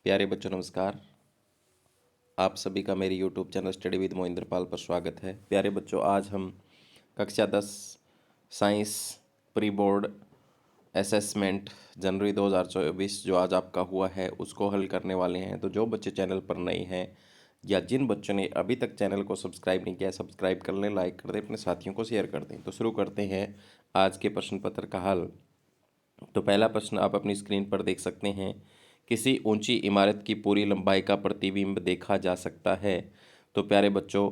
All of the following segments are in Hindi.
प्यारे बच्चों नमस्कार। आप सभी का मेरे YouTube channel study with Mohinder Pal पर स्वागत है। प्यारे बच्चों, आज हम कक्षा 10 साइंस प्री बोर्ड असेसमेंट जनवरी 2024 जो आज आपका हुआ है उसको हल करने वाले हैं। तो जो बच्चे चैनल पर नए हैं या जिन बच्चों ने अभी तक चैनल को सब्सक्राइब नहीं किया, सब्सक्राइब कर लें, लाइक कर दें, अपने साथियों को शेयर कर दें। तो शुरू करते हैं आज के प्रश्न पत्र का हल। तो पहला प्रश्न आप अपनी स्क्रीन पर देख सकते हैं। किसी ऊंची इमारत की पूरी लंबाई का प्रतिबिंब देखा जा सकता है। तो प्यारे बच्चों,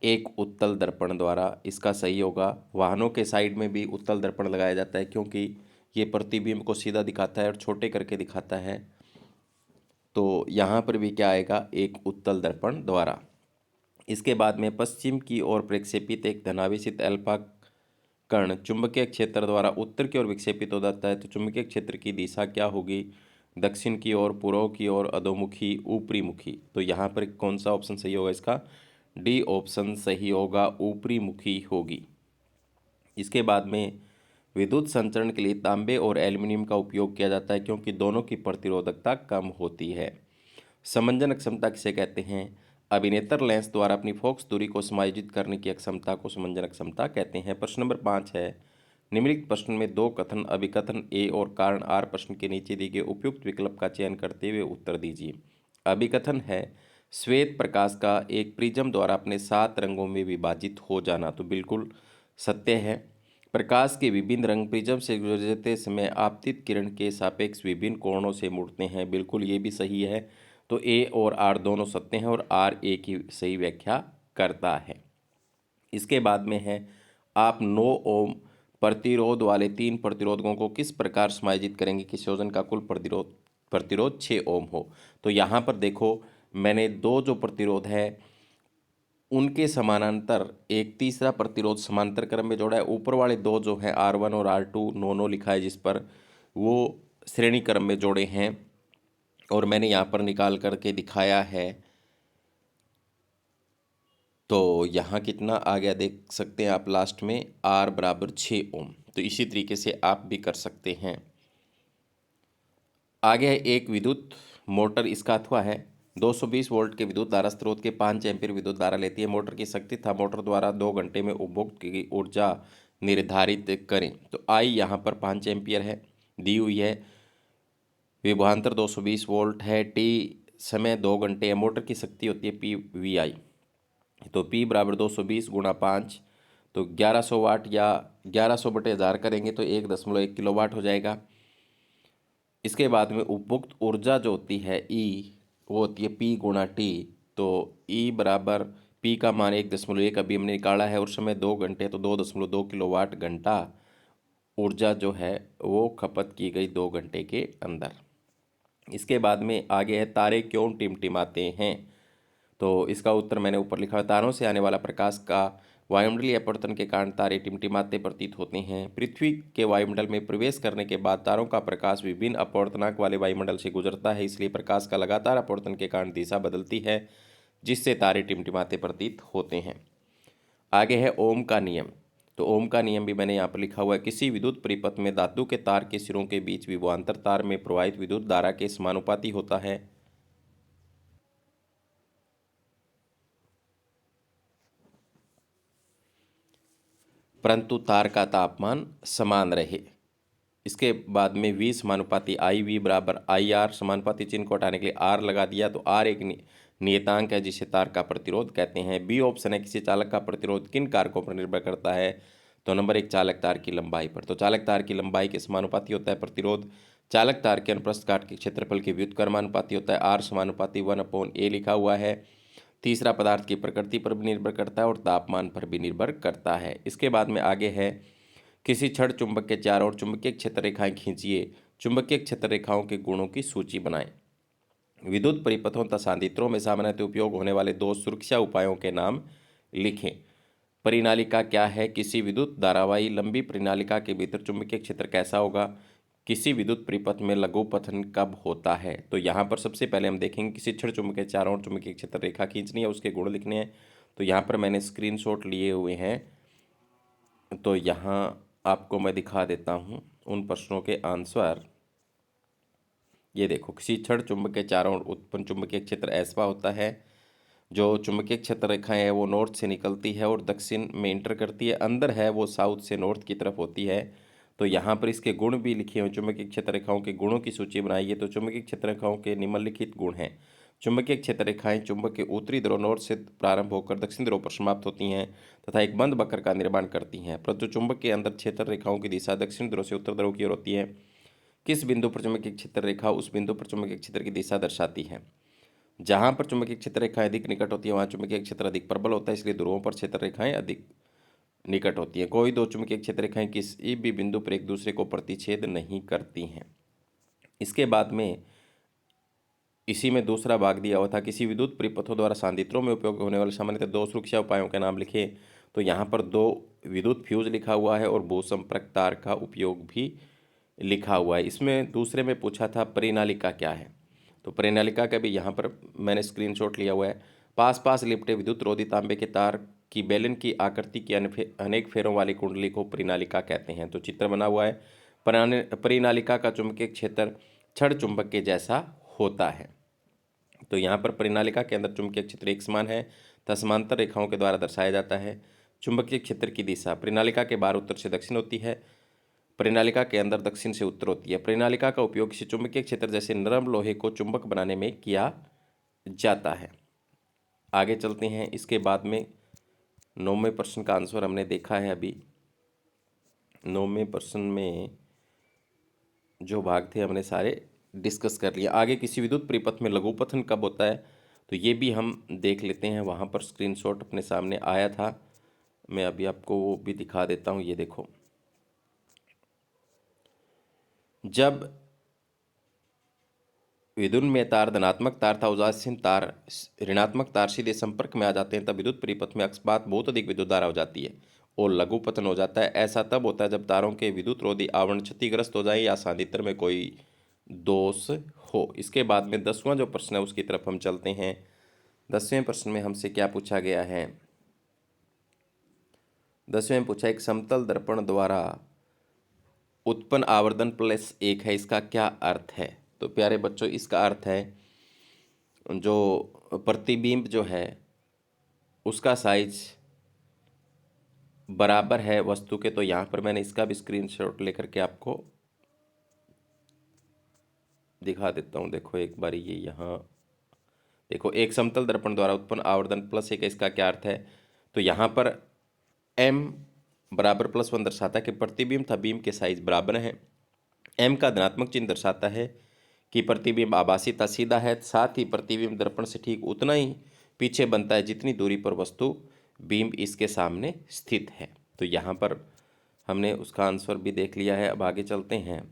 एक उत्तल दर्पण द्वारा। इसका सही होगा। वाहनों के साइड में भी उत्तल दर्पण लगाया जाता है क्योंकि ये प्रतिबिंब को सीधा दिखाता है और छोटे करके दिखाता है। तो यहाँ पर भी क्या आएगा? एक उत्तल दर्पण द्वारा। इसके बाद में पश्चिम की ओर प्रक्षेपित एक धनावेशित अल्फा कण चुंबकीय क्षेत्र द्वारा उत्तर की ओर विक्षेपित हो जाता है। तो चुंबकीय क्षेत्र की दिशा क्या होगी? दक्षिण की ओर, पूर्व की ओर, अधोमुखी, ऊपरी मुखी। तो यहाँ पर कौन सा ऑप्शन सही होगा? इसका डी ऑप्शन सही होगा, ऊपरी मुखी होगी। इसके बाद में विद्युत संचरण के लिए तांबे और एल्युमिनियम का उपयोग किया जाता है क्योंकि दोनों की प्रतिरोधकता कम होती है। समंजन क्षमता किसे कहते हैं? अभिनेतर लेंस द्वारा अपनी फोकस दूरी को समायोजित करने की क्षमता को समंजन क्षमता कहते हैं। प्रश्न नंबर 5 है। निम्नलिखित प्रश्न में दो कथन, अभिकथन ए और कारण आर प्रश्न के नीचे दिए गए उपयुक्त विकल्प का चयन करते हुए उत्तर दीजिए। अभिकथन है श्वेत प्रकाश का एक प्रिज्म द्वारा अपने 7 रंगों में विभाजित हो जाना। तो बिल्कुल सत्य है। प्रकाश के विभिन्न रंग प्रिज्म से गुजरते समय आपतित किरण के सापेक्ष विभिन्न कोणों से मुड़ते हैं। बिल्कुल ये भी सही है। तो ए और आर दोनों सत्य हैं और आर ए की सही व्याख्या करता है। इसके बाद में है आप 9 ओम प्रतिरोध वाले 3 प्रतिरोधकों को किस प्रकार समायोजित करेंगे कि संयोजन का कुल प्रतिरोध 6 ओम हो। तो यहाँ पर देखो, मैंने दो जो प्रतिरोध है उनके समानांतर एक तीसरा प्रतिरोध समांतर क्रम में जोड़ा है। ऊपर वाले दो जो हैं R1 और R2 नो लिखा है जिस पर, वो श्रेणी क्रम में जोड़े हैं और मैंने यहाँ पर निकाल करके दिखाया है। तो यहाँ कितना आ गया देख सकते हैं आप लास्ट में, R बराबर 6 ओम। तो इसी तरीके से आप भी कर सकते हैं। आगे है एक विद्युत मोटर। इसका अथवा है 220 वोल्ट के विद्युत धारा स्रोत के 5 एम्पीयर विद्युत धारा लेती है। मोटर की शक्ति था मोटर द्वारा 2 घंटे में उपभोग की ऊर्जा निर्धारित करें। तो आई यहाँ पर 5 एम्पीयर है दी हुई है। विभवांतर 220 वोल्ट है। टी समय 2 घंटे है। मोटर की शक्ति होती है पी वी आई। तो P बराबर 220 गुणा 5, तो 1100 वाट या 1100/1000 करेंगे तो 1.1 किलोवाट हो जाएगा। इसके बाद में उपभोक्त ऊर्जा जो होती है E, वो होती है P गुणा T। तो E बराबर P का मान 1.1 अभी हमने निकाला है और समय 2 घंटे, तो 2.2 किलोवाट घंटा ऊर्जा जो है वो खपत की गई 2 घंटे के अंदर। इसके बाद में आगे है तारे क्यों टिमटिमाते हैं। तो इसका उत्तर मैंने ऊपर लिखा है। तारों से आने वाला प्रकाश का वायुमंडलीय अपवर्तन के कारण तारे टिमटिमाते प्रतीत होते हैं। पृथ्वी के वायुमंडल में प्रवेश करने के बाद तारों का प्रकाश विभिन्न अपवर्तनांक वाले वायुमंडल से गुजरता है, इसलिए प्रकाश का लगातार अपवर्तन के कारण दिशा बदलती है जिससे तारे टिमटिमाते प्रतीत होते हैं। आगे है ओम का नियम। तो ओम का नियम भी मैंने यहाँ पर लिखा हुआ है। किसी विद्युत परिपथ में धातु के तार के सिरों के बीच विभवांतर तार में प्रवाहित विद्युत धारा के समानुपाती होता है। परंतु तार का तापमान समान रहे। इसके बाद में V समानुपाती आई, V बराबर आई आर। समानुपाती चिन्ह को हटाने के लिए R लगा दिया। तो R एक नियतांक है जिसे तार का प्रतिरोध कहते हैं। बी ऑप्शन है किसी चालक का प्रतिरोध किन कारकों पर निर्भर करता है। तो नंबर 1 चालक तार की लंबाई पर। तो चालक तार की लंबाई के समानुपाती होता है प्रतिरोध। चालक तार के अनुप्रस्थ काट के क्षेत्रफल के व्युत्क्रमानुपाती होता है। R समानुपाती 1/A लिखा हुआ है। तीसरा पदार्थ की प्रकृति पर भी निर्भर करता है और तापमान पर भी निर्भर करता है। इसके बाद में आगे है किसी छड़ चुंबक के चारों ओर चुंबकीय क्षेत्र रेखाएं खींचिए। चुंबकीय क्षेत्र रेखाओं के गुणों की सूची बनाएं। विद्युत परिपथों तथा सांधित्रों में सामान्यतः उपयोग होने वाले 2 सुरक्षा उपायों के नाम लिखें। परिनालिका क्या है? किसी विद्युत धारावाही लंबी परिनालिका के भीतर चुंबकीय क्षेत्र कैसा होगा? किसी विद्युत परिपथ में लघु पतन कब होता है? तो यहाँ पर सबसे पहले हम देखेंगे किसी छड़ चुंबक के चारों ओर चुंबकीय क्षेत्र रेखा खींचनी है, उसके गुण लिखने हैं। तो यहाँ पर मैंने स्क्रीनशॉट लिए हुए हैं, तो यहाँ आपको मैं दिखा देता हूँ उन प्रश्नों के आंसर। ये देखो, किसी छड़ चुंबक के चारों ओर उत्पन्न चुंबकीय क्षेत्र ऐसा होता है। जो चुंबकीय क्षेत्र रेखाएं है वो नॉर्थ से निकलती है और दक्षिण में इंटर करती है, अंदर है वो साउथ से नॉर्थ की तरफ होती है। तो यहाँ पर इसके गुण भी लिखे हुए, चुंबकीय क्षेत्र रेखाओं के गुणों की सूची बनाई है। तो चुंबकीय क्षेत्र रेखाओं के निम्नलिखित गुण हैं। चुंबकीय क्षेत्र रेखाएं चुंबक के उत्तरी ध्रुव नॉर्थ से प्रारंभ होकर दक्षिण ध्रुव पर समाप्त होती हैं तथा एक बंद वक्र का निर्माण करती हैं, परंतु चुंबक के अंदर क्षेत्र रेखाओं की दिशा दक्षिण ध्रुव से उत्तर ध्रुव की ओर होती है। किस बिंदु पर चुंबकीय क्षेत्र रेखा उस बिंदु पर चुंबकीय क्षेत्र की दिशा दर्शाती है। जहां पर चुंबकीय क्षेत्र रेखाएं अधिक निकट होती है वहां चुंबकीय क्षेत्र अधिक प्रबल होता है, इसलिए ध्रुवों पर क्षेत्र रेखाएं अधिक निकट होती हैं। कोई दो चुंबकीय क्षेत्र रेखाएं किसी भी बिंदु पर एक दूसरे को प्रतिच्छेद नहीं करती हैं। इसके बाद में इसी में दूसरा भाग दिया हुआ था, किसी विद्युत परिपथों द्वारा सांधित्रों में उपयोग होने वाले सामान्यतः दो सुरक्षा उपायों के नाम लिखे। तो यहाँ पर दो विद्युत फ्यूज लिखा हुआ है और भूसंपर्क तार का उपयोग भी लिखा हुआ है। इसमें दूसरे में पूछा था परिनालिका क्या है, तो परिनालिका का भी यहाँ पर मैंने स्क्रीनशॉट लिया हुआ है। पास पास लिपटे विद्युत रोधी तांबे के तार की बेलन की आकृति की अनेक फेरों वाली कुंडली को परिनालिका कहते हैं। तो चित्र बना हुआ है। परिनालिका का चुंबकीय क्षेत्र छड़ चुंबक के जैसा होता है। तो यहाँ पर परिनालिका के अंदर चुंबकीय क्षेत्र एक समान है तथा समांतर रेखाओं के द्वारा दर्शाया जाता है। चुंबकीय क्षेत्र की दिशा परिनालिका के बाहर उत्तर से दक्षिण होती है, परिनालिका के अंदर दक्षिण से उत्तर होती है। परिनालिका का उपयोग किसी चुंबकीय क्षेत्र जैसे नरम लोहे को चुंबक बनाने में किया जाता है। आगे चलते हैं। इसके बाद में 9वें प्रश्न का आंसर हमने देखा है। अभी 9वें प्रश्न में जो भाग थे हमने सारे डिस्कस कर लिया। आगे किसी विद्युत परिपथ में लघुपथन कब होता है, तो ये भी हम देख लेते हैं। वहाँ पर स्क्रीनशॉट अपने सामने आया था, मैं अभी आपको वो भी दिखा देता हूँ। ये देखो, जब विद्युत में तार धनात्मक तार था उदासीन तार ऋणात्मक तार सीधे संपर्क में आ जाते हैं, तब विद्युत परिपथ में अकस्मात बहुत अधिक विद्युत धारा हो जाती है और लघुपतन हो जाता है। ऐसा तब होता है जब तारों के विद्युत रोधी आवरण क्षतिग्रस्त हो जाए या सांधित्र में कोई दोष हो। इसके बाद में 10वां जो प्रश्न है उसकी तरफ हम चलते हैं। 10वें प्रश्न में हमसे क्या पूछा गया है। 10वें में पूछा, एक समतल दर्पण द्वारा उत्पन्न आवर्धन प्लस 1 है, इसका क्या अर्थ है। तो प्यारे बच्चों, इसका अर्थ है जो प्रतिबिंब जो है उसका साइज बराबर है वस्तु के। तो यहाँ पर मैंने इसका भी स्क्रीनशॉट लेकर के आपको दिखा देता हूँ। देखो एक बार, ये यहाँ देखो, एक समतल दर्पण द्वारा उत्पन्न आवर्धन प्लस 1, इसका क्या अर्थ है। तो यहाँ पर m बराबर +1 दर्शाता है कि प्रतिबिंब था बीम के साइज बराबर हैं। m का धनात्मक चिन्ह दर्शाता है कि प्रतिबिंब आभासी था, सीधा है। साथ ही प्रतिबिंब दर्पण से ठीक उतना ही पीछे बनता है जितनी दूरी पर वस्तु बिंब इसके सामने स्थित है। तो यहाँ पर हमने उसका आंसर भी देख लिया है। अब आगे चलते हैं।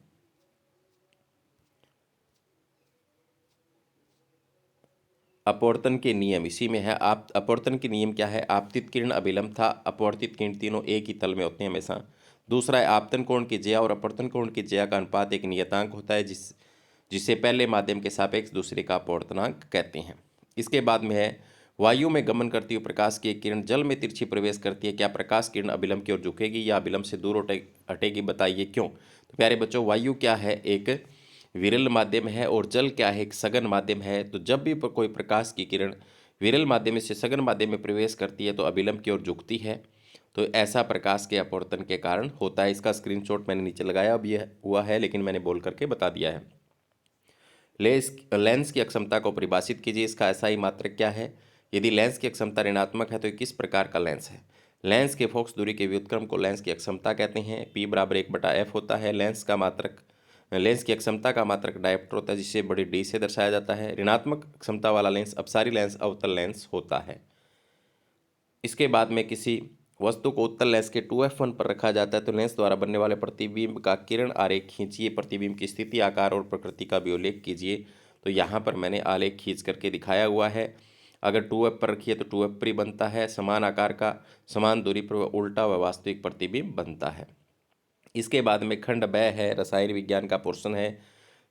अपवर्तन के नियम इसी में है। आप अपवर्तन के नियम क्या है। आपतित किरण, अभिलंब था अपवर्तित किरण, तीनों एक ही तल में होते हैं हमेशा। दूसरा है आपतन कोण की ज्या और अपवर्तन कोण की ज्या का अनुपात एक नियतांक होता है जिसे पहले माध्यम के सापेक्ष दूसरे का अपवर्तनांक कहते हैं। इसके बाद में है वायु में गमन करती हुई प्रकाश की एक किरण जल में तिरछी प्रवेश करती है, क्या प्रकाश किरण अभिलंब की ओर झुकेगी या अभिलंब से दूर हटेगी, बताइए क्यों। तो प्यारे बच्चों, वायु क्या है, एक विरल माध्यम है और जल क्या है, एक सघन माध्यम है। तो जब भी कोई प्रकाश की किरण विरल माध्यम से सघन माध्यम में प्रवेश करती है तो अभिलंब की ओर झुकती है। तो ऐसा प्रकाश के अपवर्तन के कारण होता है। इसका स्क्रीनशॉट मैंने नीचे लगाया, अब यह हुआ है लेकिन मैंने बोल करके बता दिया है। लेंस की अक्षमता को परिभाषित कीजिए, इसका ऐसा ही मात्रक क्या है। यदि लेंस की अक्षमता ऋणात्मक है तो किस प्रकार का लेंस है। लेंस के फोकस दूरी के व्युत्क्रम को लेंस की अक्षमता कहते हैं। P बराबर 1/f होता है। लेंस की अक्षमता का मात्रक डायोप्टर होता है जिसे बड़ी डी से दर्शाया जाता है। ऋणात्मक क्षमता वाला लेंस अपसारी लेंस अवतल लेंस होता है। इसके बाद में किसी वस्तु को उत्तल लेंस के 2f1 पर रखा जाता है तो लेंस द्वारा बनने वाले प्रतिबिंब का किरण आरेख खींचिए, प्रतिबिंब की स्थिति, आकार और प्रकृति का भी उल्लेख कीजिए। तो यहाँ पर मैंने आलेख खींच करके दिखाया हुआ है। अगर 2f पर रखिए तो 2f पर ही बनता है, समान आकार का समान दूरी पर उल्टा व वास्तविक प्रतिबिंब बनता है। इसके बाद में खंड ब है, रसायन विज्ञान का पोर्शन है।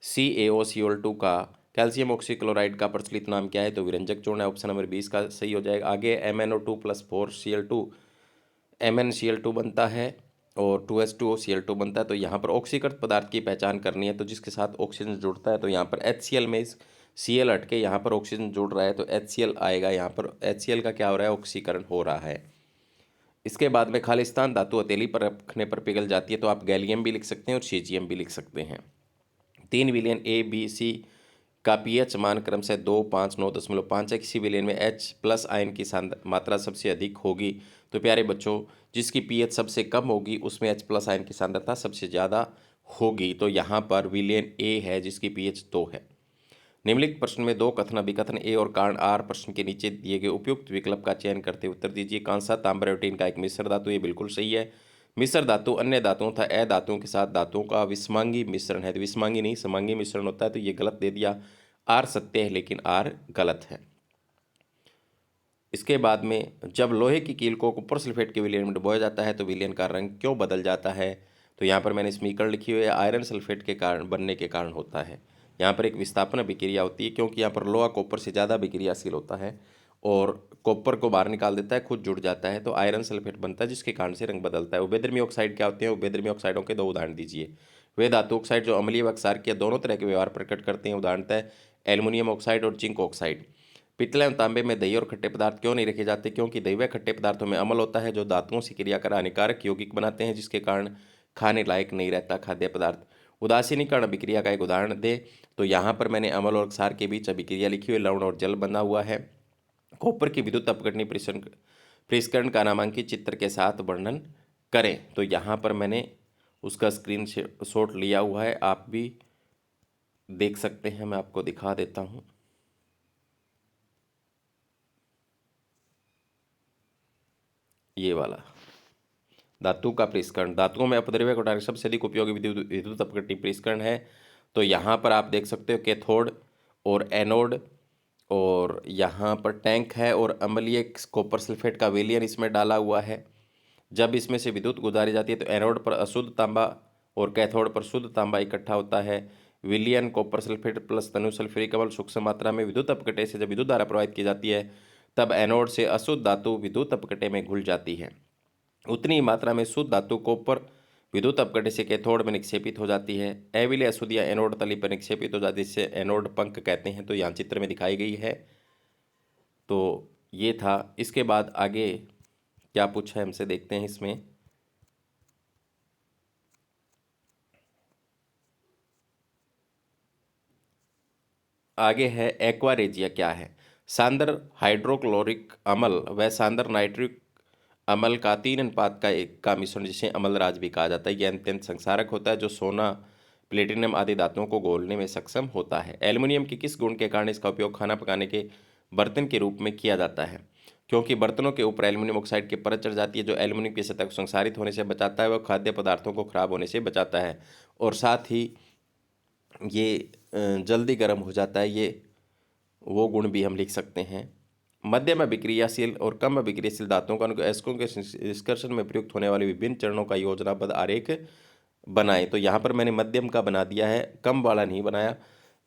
CaOCl2 का कैल्शियम ऑक्सीक्लोराइड का प्रचलित नाम क्या है, तो विरंजक चूर्ण है। ऑप्शन नंबर 20 का सही हो जाएगा। आगे MnO2 + 4Cl2 MnCl2 बनता है। और 2H2O Cl2 बनता है। तो यहाँ पर ऑक्सीकृत पदार्थ की पहचान करनी है, तो जिसके साथ ऑक्सीजन जुड़ता है, तो यहाँ पर HCl में Cl हट के यहाँ पर ऑक्सीजन जुड़ रहा है तो HCl आएगा। यहाँ पर HCl का क्या हो रहा है, ऑक्सीकरण हो रहा है। इसके बाद में खालिस्तान धातु हथेली पर रखने पर पिघल जाती है, तो आप गैलियम भी लिख सकते हैं और सीजियम भी लिख सकते हैं। 3 विलियन A B C का पीएच मान क्रम से 2, 5, 9.5 है। किसी विलेन में H+ आयन की मात्रा सबसे अधिक होगी। तो प्यारे बच्चों, जिसकी पीएच सबसे कम होगी उसमें H+ आयन की सांद्रता सबसे ज़्यादा होगी। तो यहाँ पर विलेन A है जिसकी पीएच 2 है। निम्नलिखित प्रश्न में दो कथन अभिकथन ए और कारण आर प्रश्न के नीचे दिए गए उपयुक्त विकल्प का चयन करते हुए उत्तर दीजिए। कांसा तांबा यूरेनियम का एक मिश्र धातु, ये बिल्कुल सही है। मिश्र धातु अन्य धातुओं तथा अधातुओं के साथ धातुओं का विषमांगी मिश्रण है। तो विषमांगी नहीं, समांगी मिश्रण होता है, तो ये गलत दे दिया। आर सत्य है लेकिन आर गलत है। इसके बाद में जब लोहे की कील को कुपर सल्फेट के विलयन में डुबोया जाता है तो विलयन का रंग क्यों बदल जाता है। तो यहाँ पर मैंने स्मीकर लिखी हुई है, आयरन सल्फेट के कारण बनने के कारण होता है। यहाँ पर एक विस्थापन अभिक्रिया होती है क्योंकि यहाँ पर लोहा कॉपर से ज़्यादा अभिक्रियाशील होता है और कॉपर को बाहर निकाल देता है, खुद जुड़ जाता है, तो आयरन सल्फेट बनता है जिसके कारण से रंग बदलता है। उभयधर्मी ऑक्साइड क्या होते हैं, उभयधर्मी ऑक्साइडों के दो उदाहरण दीजिए। वे धातु ऑक्साइड जो अम्लीय व क्षारकीय दोनों तरह के व्यवहार प्रकट करते हैं, उदाहरणतः एल्युमिनियम ऑक्साइड और जिंक ऑक्साइड। पितले एवं तांबे में दही और खट्टे पदार्थ क्यों नहीं रखे जाते, क्योंकि दही व खट्टे पदार्थों में अम्ल होता है जो धातुओं से क्रिया कर हानिकारक यौगिक बनाते हैं जिसके कारण खाने लायक नहीं रहता खाद्य पदार्थ। उदासीनीकरण अभिक्रिया का एक उदाहरण दे। तो यहाँ पर मैंने अम्ल और क्षार के बीच अभिक्रिया लिखी हुई, लवण और जल बना हुआ है। कॉपर की विद्युत अपघटनी परिष्करण का नामांकित चित्र के साथ वर्णन करें। तो यहाँ पर मैंने उसका स्क्रीन शॉट लिया हुआ है, आप भी देख सकते हैं, मैं आपको दिखा देता हूँ। ये वाला धातु का परिष्करण, धातुओं में अपद्रव्य को हटाने सबसे अधिक उपयोगी विद्युत अपघटनी परिष्करण है। तो यहाँ पर आप देख सकते हो कैथोड और एनोड, और यहाँ पर टैंक है और अम्लीय कॉपर सल्फेट का विलयन इसमें डाला हुआ है। जब इसमें से विद्युत गुजारी जाती है तो एनोड पर अशुद्ध तांबा और कैथोड पर शुद्ध तांबा इकट्ठा होता है। विलयन कॉपर सल्फेट प्लस तनु सल्फ्यूरिक अम्ल सूक्ष्म मात्रा में विद्युत अपघटन से जब विद्युत धारा प्रवाहित की जाती है तब एनोड से अशुद्ध धातु विद्युत अपघटन में घुल जाती है। उतनी ही मात्रा में शुद्ध धातु कॉपर विद्युत अपघटन से कैथोड में निक्षेपित हो जाती है। अविलय अशुद्ध या एनोड तली पर निक्षेपित हो जाती है, जिससे एनोड पंख कहते हैं। तो यहाँ चित्र में दिखाई गई है। तो ये था। इसके बाद आगे क्या पूछा है हमसे, देखते हैं इसमें। आगे है एक्वारेजिया क्या है। सांद्र हाइड्रोक्लोरिक अम्ल व सांद्र नाइट्रिक अम्ल का 3 अनुपात का एक का मिश्रण जिसे अम्लराज भी कहा जाता है। यह अत्यंत संक्षारक होता है जो सोना प्लेटिनम आदि धातुओं को घोलने में सक्षम होता है। एल्युमिनियम के किस गुण के कारण इसका उपयोग खाना पकाने के बर्तन के रूप में किया जाता है। क्योंकि बर्तनों के ऊपर एल्युमिनियम ऑक्साइड की परत चढ़ जाती है जो एल्युमिनियम की सतह को संक्षारित होने से बचाता है, वह खाद्य पदार्थों को खराब होने से बचाता है, और साथ ही ये जल्दी गर्म हो जाता है। ये वो गुण भी हम लिख सकते हैं। मध्यम अभिक्रियाशील और कम अभिक्रियाशील धातुओं का अयस्कों के निष्कर्षण में प्रयुक्त होने वाले विभिन्न चरणों का योजनाबद्ध आरेख बनाए। तो यहाँ पर मैंने मध्यम का बना दिया है, कम वाला नहीं बनाया।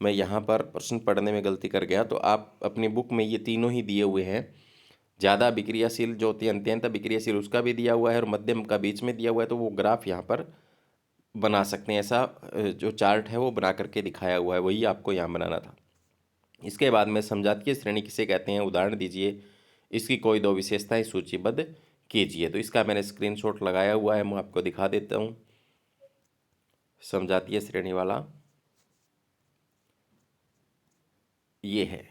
मैं यहाँ पर प्रश्न पढ़ने में गलती कर गया। तो आप अपनी बुक में ये तीनों ही दिए हुए हैं। ज़्यादा अभिक्रियाशील जो होती है अत्यंत अभिक्रियाशील उसका भी दिया हुआ है और मध्यम का बीच में दिया हुआ है। तो वो ग्राफ यहाँ पर बना सकते हैं। ऐसा जो चार्ट है वो बना करके दिखाया हुआ है, वही आपको यहाँ बनाना था। इसके बाद में समजातीय श्रेणी किसे कहते हैं, उदाहरण दीजिए। इसकी कोई दो विशेषताएं सूचीबद्ध कीजिए। तो इसका मैंने स्क्रीनशॉट लगाया हुआ है, मैं आपको दिखा देता हूँ। समजातीय श्रेणी वाला ये है।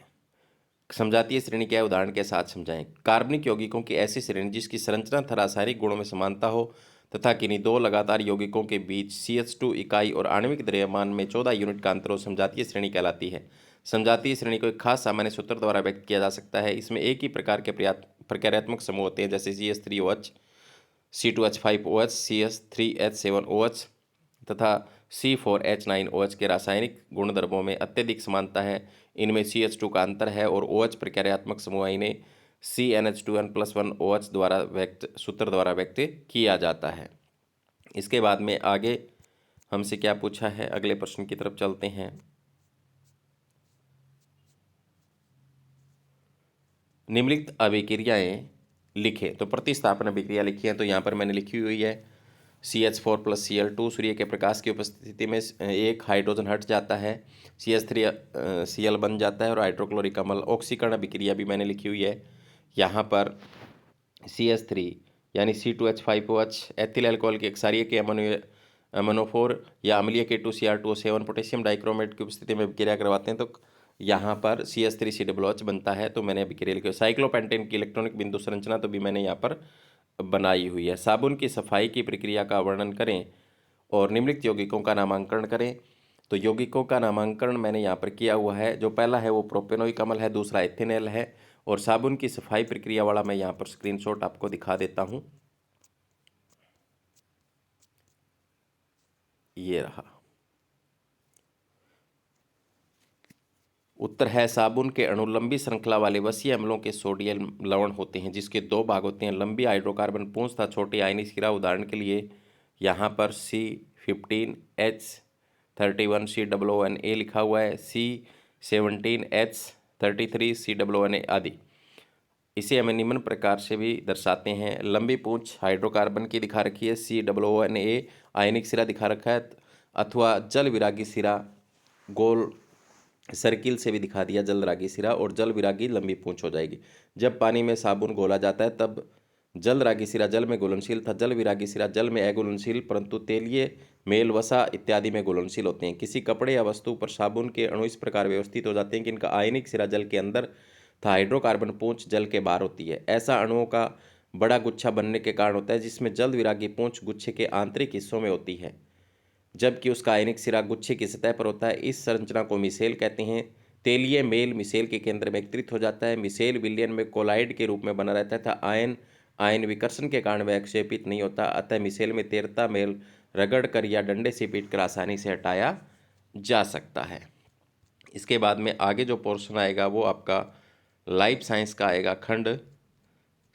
समजातीय श्रेणी क्या है, उदाहरण के साथ समझाएं। कार्बनिक यौगिकों की ऐसी श्रेणी जिसकी संरचना तथा रासायनिक गुणों में समानता हो तथा किन्हीं दो लगातार यौगिकों के बीच CH2 इकाई और आणविक द्रव्यमान में 14 यूनिट का अंतर हो समजातीय श्रेणी कहलाती है। समजातीय श्रेणी को एक खास सामान्य सूत्र द्वारा व्यक्त किया जा सकता है। इसमें एक ही प्रकार के प्रक्रियात्मक समूह होते हैं, जैसे CH3OH, C2H5OH, CH3H7OH तथा C4H9OH के रासायनिक गुणधर्मों में अत्यधिक समानता है। इनमें CH2 का अंतर है और OH प्रक्रियात्मक समूह इन्हें CnH2n+1OH द्वारा सूत्र द्वारा व्यक्त किया जाता है। इसके बाद में आगे हमसे क्या पूछा है, अगले प्रश्न की तरफ चलते हैं। निम्नलिखित अभिक्रियाएं लिखें। तो प्रतिस्थापन अभिक्रिया लिखी है, तो यहाँ पर मैंने लिखी हुई है। CH4+Cl2, सूर्य के प्रकाश की उपस्थिति में एक हाइड्रोजन हट जाता है, CH3Cl बन जाता है और हाइड्रोक्लोरिक अम्ल। ऑक्सीकरण अभिक्रिया भी मैंने लिखी हुई है यहाँ पर। CH3 यानी C2H5OH एथिल अल्कोहल के क्षारीय के अमोनोफोर या अम्लीय K2Cr2O7 पोटेशियम डाइक्रोमेट की उपस्थिति में अभिक्रिया करवाते हैं तो यहाँ पर CH3COOH बनता है। तो मैंने अभिक्रिया लिखी। साइक्लोपेंटेन की इलेक्ट्रॉनिक बिंदु संरचना तो भी मैंने यहाँ पर बनाई हुई है। साबुन की सफाई की प्रक्रिया का वर्णन करें और निम्नलिखित यौगिकों का नामांकन करें। तो यौगिकों का नामांकन मैंने यहाँ पर किया हुआ है। जो पहला है वो प्रोपेनोइक अम्ल है, दूसरा एथेनॉल है और साबुन की सफाई प्रक्रिया वाला मैं यहाँ पर स्क्रीनशॉट आपको दिखा देता हूँ। ये रहा। उत्तर है साबुन के अणु लंबी श्रृंखला वाले वसीय अम्लों के सोडियम लवण होते हैं जिसके दो भाग होते हैं, लंबी हाइड्रोकार्बन पूंछ तथा छोटे आयनिक सिरा। उदाहरण के लिए यहाँ पर C15H31COONA लिखा हुआ है, C17H33COONA आदि। इसे हमें निम्न प्रकार से भी दर्शाते हैं। लंबी पूंछ हाइड्रोकार्बन की दिखा रखी है, COONA आयनिक सिरा दिखा रखा है, अथवा जल विरागी सिरा गोल सर्किल से भी दिखा दिया जल विरागी सिरा, और जल विरागी लंबी पूंछ हो जाएगी। जब पानी में साबुन घोला जाता है तब जल रागी सिरा जल में घुलनशील था, जल विरागी सिरा जल में अघुलनशील परंतु तेलीय मेल वसा इत्यादि में घुलनशील होते हैं। किसी कपड़े या वस्तु पर साबुन के अणु इस प्रकार व्यवस्थित हो जाते हैं कि इनका आयनिक सिरा जल के अंदर तथा हाइड्रोकार्बन पूंछ जल के बाहर होती है। ऐसा अणुओं का बड़ा गुच्छा बनने के कारण होता है जिसमें जल विरागी पूंछ गुच्छे के आंतरिक हिस्सों में होती है जबकि उसका आयनिक सिरा गुच्छे की सतह पर होता है। इस संरचना को मिसेल कहते हैं। तेलीय मेल मिसेल के केंद्र में एकत्रित हो जाता है। मिसेल विलयन में कोलाइड के रूप में बना रहता है तथा आयन आयन विकर्षण के कारण वह विक्षेपित नहीं होता, अतः मिसेल में तैरता मेल रगड़ कर या डंडे से पीट कर आसानी से हटाया जा सकता है। इसके बाद में आगे जो पोर्शन आएगा वो आपका लाइफ साइंस का आएगा, खंड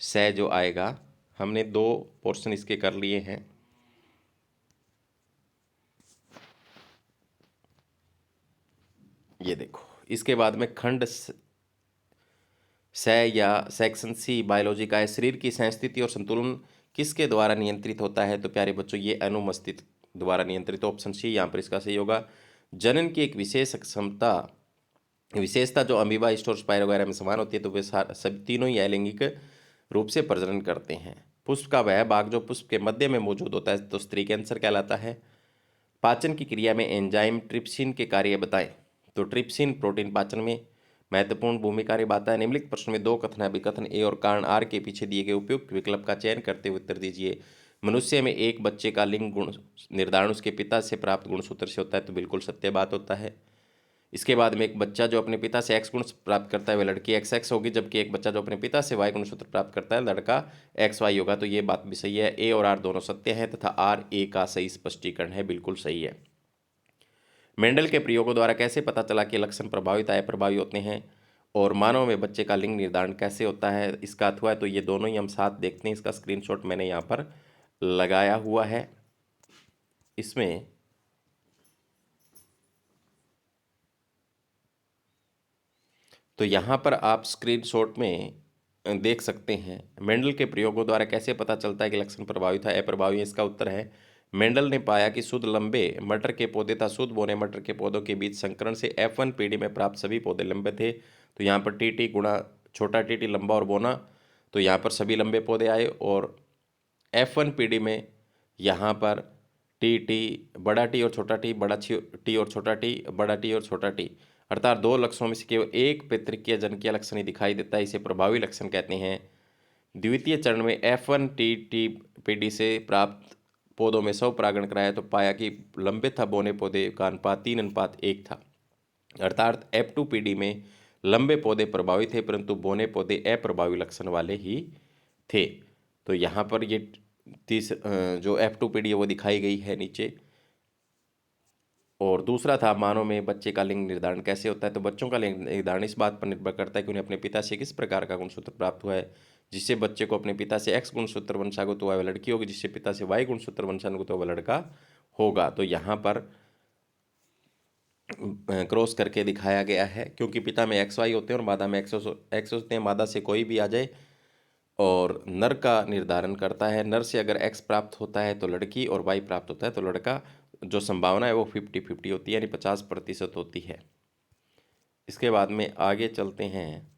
से जो आएगा। हमने 2 पोर्शन इसके कर लिए हैं। ये देखो, इसके बाद में खंड से या सेक्शन C बायोलॉजी का है। शरीर की संस्थिति और संतुलन किसके द्वारा नियंत्रित होता है? तो प्यारे बच्चों ये अनुमस्तिष्क द्वारा नियंत्रित। ऑप्शन C यहाँ पर इसका सही होगा। जनन की एक विशेषता जो अमीबा स्टोर स्पाइर वगैरह में समान होती है, तो वे सब तीनों ही अलैंगिक रूप से प्रजनन करते हैं। पुष्प का वह भाग जो पुष्प के मध्य में मौजूद होता है तो स्त्री कैंसर कहलाता है। पाचन की क्रिया में एंजाइम ट्रिप्सिन के कार्य बताएं। तो ट्रिप्सिन प्रोटीन पाचन में महत्वपूर्ण भूमिका निभाता है। निम्नलिखित प्रश्न में 2 कथन है, विकथन ए और कारण आर के पीछे दिए गए उपयुक्त विकल्प का चयन करते हुए उत्तर दीजिए। मनुष्य में एक बच्चे का लिंग गुण निर्धारण उसके पिता से प्राप्त गुणसूत्र से होता है, तो बिल्कुल सत्य बात होता है। इसके बाद में एक बच्चा जो अपने पिता से एक्स गुण प्राप्त करता है वह लड़की XX होगी, जबकि एक बच्चा जो अपने पिता से वाई गुणसूत्र प्राप्त करता है लड़का XY होगा। तो ये बात भी सही है। ए और आर दोनों सत्य हैं तथा आर ए का सही स्पष्टीकरण है, बिल्कुल सही है। मेंडल के प्रयोगों द्वारा कैसे पता चला कि लक्षण प्रभावित या प्रभावी होते हैं और मानव में बच्चे का लिंग निर्धारण कैसे होता है? इसका अथवा है तो ये दोनों ही हम साथ देखते हैं। इसका स्क्रीनशॉट मैंने यहाँ पर लगाया हुआ है। इसमें तो यहाँ पर आप स्क्रीनशॉट में देख सकते हैं मेंडल के प्रयोगों द्वारा कैसे पता चलता है कि लक्षण प्रभावित है अप्रभावी है। इसका उत्तर है मेंडल ने पाया कि शुद्ध लंबे मटर के पौधे तथा शुद्ध बोने मटर के पौधों के बीच संकरण से F1 पीढ़ी में प्राप्त सभी पौधे लंबे थे। तो यहाँ पर टी गुणा छोटा टी लंबा और बोना, तो यहाँ पर सभी लंबे पौधे आए। और F1 पीढ़ी में यहाँ पर टी बड़ा टी और छोटा टी, बड़ा टी और छोटा टी, बड़ा टी और छोटा टी, अर्थात 2 लक्षणों में से केवल एक पैतृकीय जनकीय लक्षण ही दिखाई देता है। इसे प्रभावी लक्षण कहते हैं। द्वितीय चरण में F1 टी पीढ़ी से प्राप्त पौधों में स्वपरागण कराया तो पाया कि लंबे था बोने पौधे का अनुपात 3:1 था, अर्थात F2 पीढ़ी में लंबे पौधे प्रभावी थे परंतु बोने पौधे अप्रभावी लक्षण वाले ही थे। तो यहाँ पर ये जो F2 पीढ़ी है वो दिखाई गई है नीचे। और दूसरा था मानव में बच्चे का लिंग निर्धारण कैसे होता है? तो बच्चों का लिंग निर्धारण इस बात पर निर्भर करता है कि उन्हें अपने पिता से किस प्रकार का गुणसूत्र प्राप्त हुआ है। जिससे बच्चे को अपने पिता से X गुणसूत्र वंशागत हुआ है वह लड़की होगी, जिससे पिता से Y गुणसूत्र वंशागत हुआ वह लड़का होगा। तो यहाँ पर क्रॉस करके दिखाया गया है क्योंकि पिता में XY होते हैं और मादा में X होते हैं। मादा से कोई भी आ जाए और नर का निर्धारण करता है। नर से अगर एक्स प्राप्त होता है तो लड़की और वाई प्राप्त होता है तो लड़का। जो संभावना है वो 50-50 होती है, यानी 50% होती है। इसके बाद में आगे चलते हैं।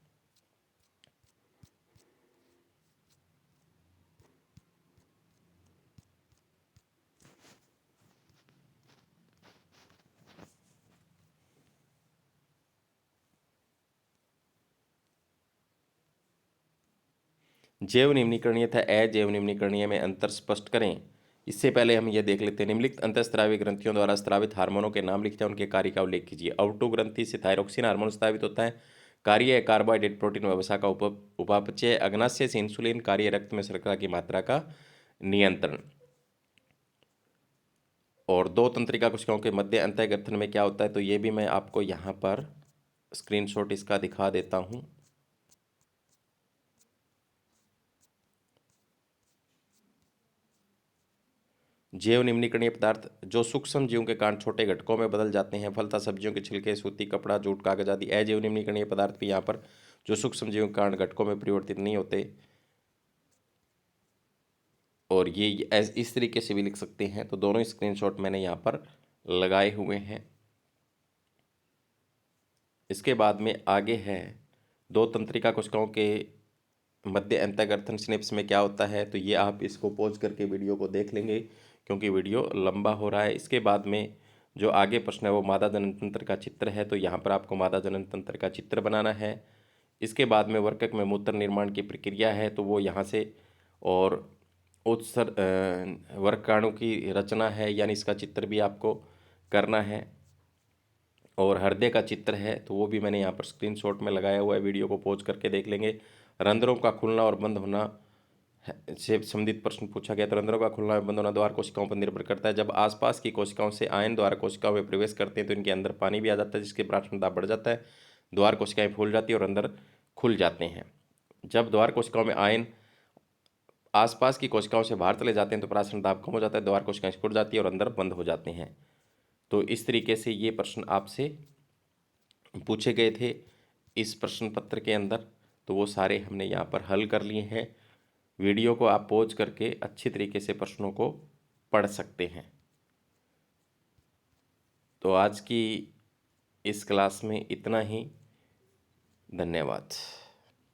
जैव निम्नीकरणीय था अजैव निम्नीकरणीय में अंतर स्पष्ट करें। इससे पहले हम ये देख लेते हैं। निम्नलिखित अंतःस्रावी ग्रंथियों द्वारा स्रावित हार्मोनों के नाम लिखते हैं, उनके कार्य का उल्लेख कीजिए। आउटो ग्रंथि से थायरोक्सिन हार्मोन स्रावित होता है। कार्य है कार्बोहाइड्रेट प्रोटीन व वसा का उपापचय। अग्नाशय से इंसुलिन। कार्य रक्त में शर्करा की मात्रा का नियंत्रण। और दो तंत्रिका कोशिकाओं के मध्य अंतःगठन में क्या होता है तो ये भी मैं आपको यहाँ पर स्क्रीनशॉट इसका दिखा देता हूँ। जैव निम्नीकरणीय पदार्थ जो सूक्ष्म जीवों के कारण छोटे घटकों में बदल जाते हैं, फलतः सब्जियों के छिलके, सूती कपड़ा, जूट, कागज आदि। अजैव निम्नीकरणीय पदार्थ भी यहाँ पर जो सूक्ष्म जीवों के कारण घटकों में परिवर्तित नहीं होते। और ये इस तरीके से भी लिख सकते हैं। तो दोनों स्क्रीनशॉट मैंने यहाँ पर लगाए हुए हैं। इसके बाद में आगे है दो तंत्रिका कोशिकाओं के मध्य अंतःगठन सिनेप्स में क्या होता है तो ये आप इसको पॉज करके वीडियो को देख लेंगे क्योंकि वीडियो लंबा हो रहा है। इसके बाद में जो आगे प्रश्न है वो मादा जनन तंत्र का चित्र है, तो यहाँ पर आपको मादा जनन तंत्र का चित्र बनाना है। इसके बाद में वर्कक में मूत्र निर्माण की प्रक्रिया है तो वो यहाँ से, और उत्सर वर्गाणु की रचना है यानी इसका चित्र भी आपको करना है। और हृदय का चित्र है तो वो भी मैंने यहाँ पर स्क्रीनशॉट में लगाया हुआ है, वीडियो को पॉज करके देख लेंगे। रंध्रों का खुलना और बंद होना से संबंधित प्रश्न पूछा गया। तो रंध्रों का खुलना और बंद होना द्वार कोशिकाओं पर निर्भर करता है। जब आसपास की कोशिकाओं से आयन द्वार कोशिकाओं में प्रवेश करते हैं तो इनके अंदर पानी भी आ जाता है जिसके प्राशन दाब बढ़ जाता है। द्वार कोशिकाएं फूल जाती है और अंदर खुल जाते हैं। जब द्वार कोशिकाओं में आयन आसपास की कोशिकाओं से बाहर चले जाते हैं तो प्राशन दाब कम हो जाता है, द्वार कोशिकाएं सिकुड़ जाती है और अंदर बंद हो जाते हैं। तो इस तरीके से ये प्रश्न आपसे पूछे गए थे इस प्रश्न पत्र के अंदर। तो वो सारे हमने यहाँ पर हल कर लिए हैं। वीडियो को आप पॉज करके अच्छी तरीके से प्रश्नों को पढ़ सकते हैं। तो आज की इस क्लास में इतना ही। धन्यवाद।